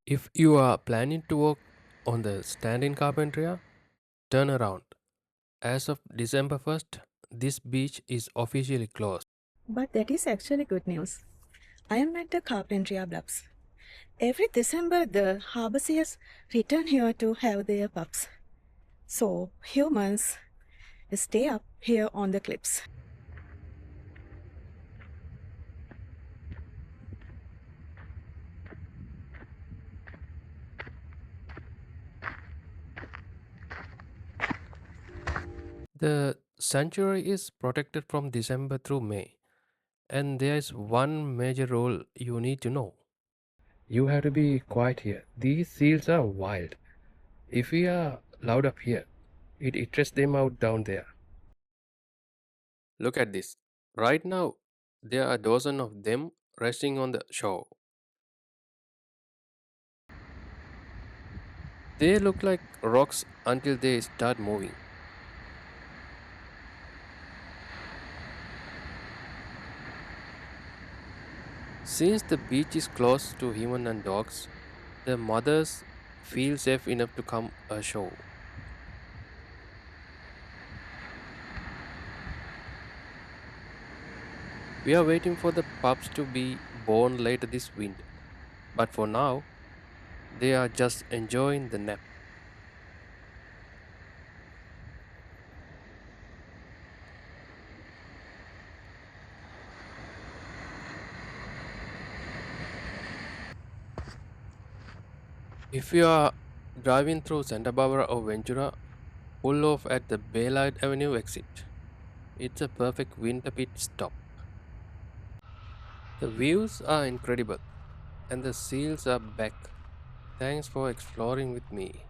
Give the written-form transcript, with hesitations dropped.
If you are planning to work on the stand in Carpinteria, turn around. As of December 1st, this beach is officially closed. But that is actually good news. I am at the Carpinteria Bluffs. Every December, the harbourseers return here to have their pups. So humans stay up here on the cliffs. The sanctuary is protected from December through May, and there is one major rule you need to know. You have to be quiet here. These seals are wild. If we are loud up here, it itches them out down there. Look at this. Right now, there are a dozen of them resting on the shore. They look like rocks until they start moving. Since the beach is close to humans and dogs, the mothers feel safe enough to come ashore. We are waiting for the pups to be born later this winter, but for now, they are just enjoying the nap. If you are driving through Santa Barbara or Ventura, pull off at the Baylide Avenue exit. It's a perfect winter pit stop. The views are incredible, and the seals are back. Thanks for exploring with me.